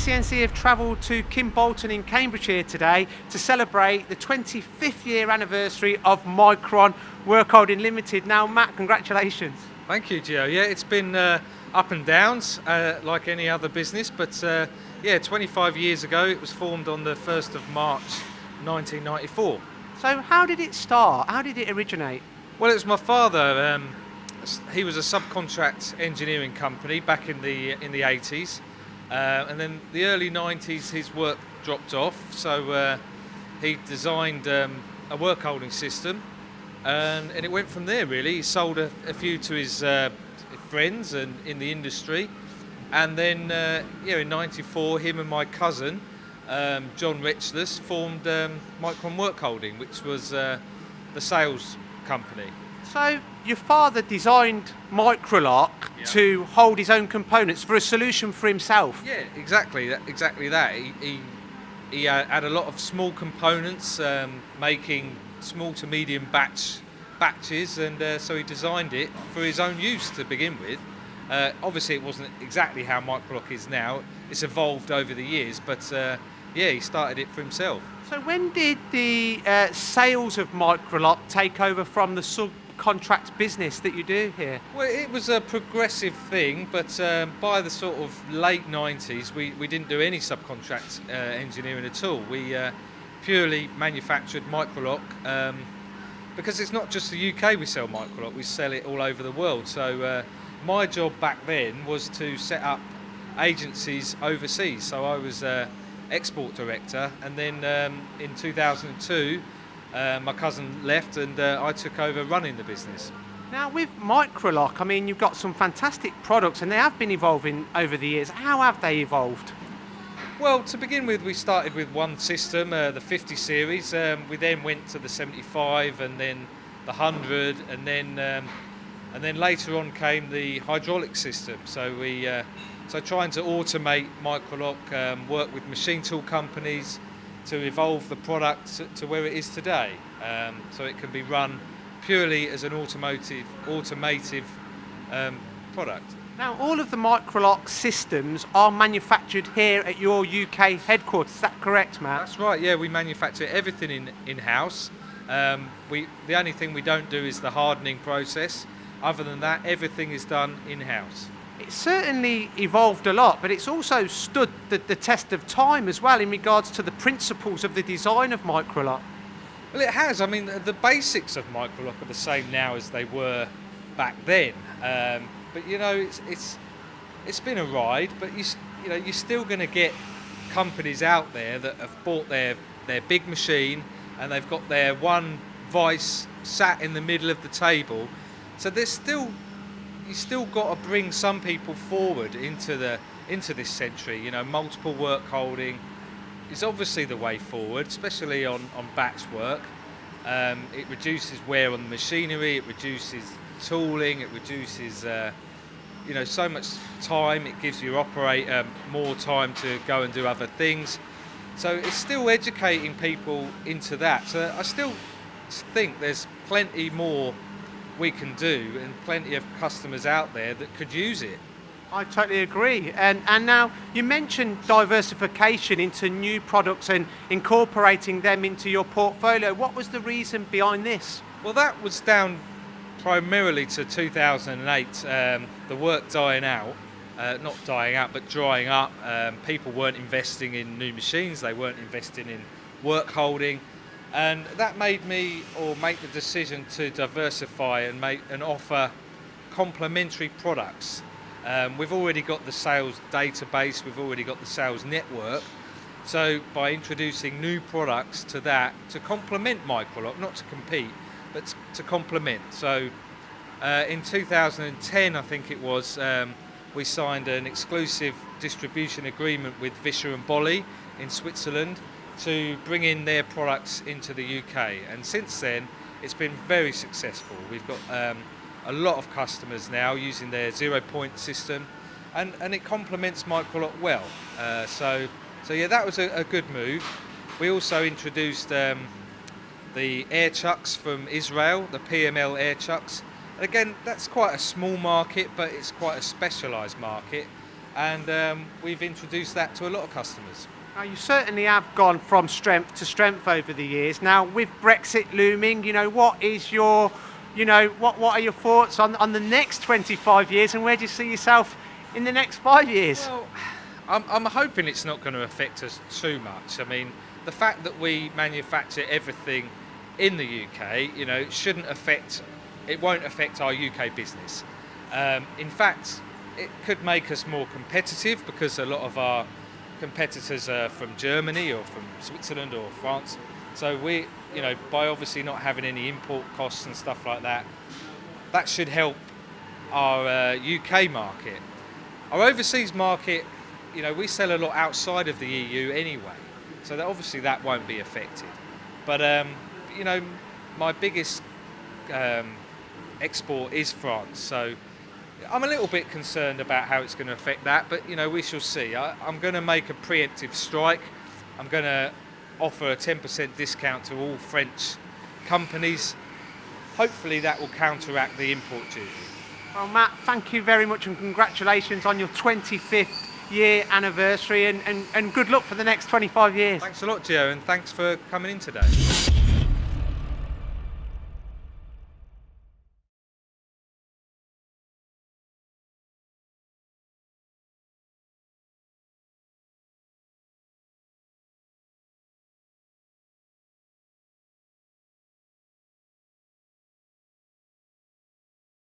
MTDCNC have travelled to Kimbolton in Cambridgeshire today to celebrate the 25th year anniversary of Micron Work Holding Limited. Now, Matt, congratulations. Thank you, Gio. Yeah, it's been up and downs like any other business, but 25 years ago it was formed on the 1st of March 1994. So how did it start? How did it originate? Well, it was my father. He was a subcontract engineering company back in the 80s, and then the early 90s his work dropped off, so he designed a work holding system, and it went from there really. He sold a few to his friends and in the industry, and then in 94 him and my cousin John Retchless formed Micron Work Holding, which was the sales company. So your father designed Microlock to hold his own components for a solution for himself. Yeah, exactly that. He had a lot of small components, making small to medium batches, and so he designed it for his own use to begin with. Obviously, it wasn't exactly how Microlock is now. It's evolved over the years, but he started it for himself. So when did the sales of Microlock take over from the subcontract business that you do here? Well, it was a progressive thing, but by the sort of late 90s, we didn't do any subcontract engineering at all. We purely manufactured Microlock, because it's not just the UK we sell Microlock, we sell it all over the world. So my job back then was to set up agencies overseas. So I was export director, and then in 2002 my cousin left, and I took over running the business. Now with Microlock, I mean, you've got some fantastic products and they have been evolving over the years. How have they evolved? Well, to begin with, we started with one system, the 50 series. We then went to the 75, and then the 100, and then later on came the hydraulic system. So So trying to automate Microlock, work with machine tool companies to evolve the product to where it is today. So it can be run purely as an automotive product. Now, all of the Microlock systems are manufactured here at your UK headquarters. Is that correct, Matt? That's right. Yeah, we manufacture everything in-house. The only thing we don't do is the hardening process. Other than that, everything is done in-house. It's certainly evolved a lot, but it's also stood the test of time as well in regards to the principles of the design of Microlock. Well, it has. I mean, the basics of Microlock are the same now as they were back then. But you know, it's been a ride. But you're still going to get companies out there that have bought their big machine and they've got their one vice sat in the middle of the table. So you still got to bring some people forward into this century. You know, multiple work holding is obviously the way forward, especially on batch work. It reduces wear on the machinery, it reduces tooling, it reduces so much time. It gives your operator more time to go and do other things. So it's still educating people into that. So I still think there's plenty more we can do, and plenty of customers out there that could use it. I totally agree. And now you mentioned diversification into new products and incorporating them into your portfolio. What was the reason behind this? Well, that was down primarily to 2008, the work dying out, not dying out, but drying up. People weren't investing in new machines, they weren't investing in work holding. And that made me make the decision to diversify and offer complementary products. We've already got the sales database, we've already got the sales network. So by introducing new products to that, to complement Microlock, not to compete, but to complement. So in 2010, I think it was, we signed an exclusive distribution agreement with Vischer & Bolli in Switzerland to bring in their products into the UK, and since then it's been very successful. We've got a lot of customers now using their 0 point system, and it complements Microlock well. So yeah, that was a good move. We also introduced the air chucks from Israel, the PML air chucks. Again, that's quite a small market, but it's quite a specialised market. and we've introduced that to a lot of customers. Now, you certainly have gone from strength to strength over the years. Now, with Brexit looming, what is your, what are your thoughts on the next 25 years, and where do you see yourself in the next 5 years? Well, I'm hoping it's not going to affect us too much. I mean, the fact that we manufacture everything in the UK, it won't affect our UK business. In fact, it could make us more competitive because a lot of our competitors are from Germany or from Switzerland or France. So we, by obviously not having any import costs and stuff like that, that should help our UK market. Our overseas market, we sell a lot outside of the EU anyway, so that obviously that won't be affected. But my biggest export is France, so I'm a little bit concerned about how it's going to affect that, but we shall see. I'm going to make a preemptive strike. I'm going to offer a 10% discount to all French companies. Hopefully that will counteract the import duty. Well, Matt, thank you very much, and congratulations on your 25th year anniversary, and good luck for the next 25 years. Thanks a lot, Gio, and thanks for coming in today.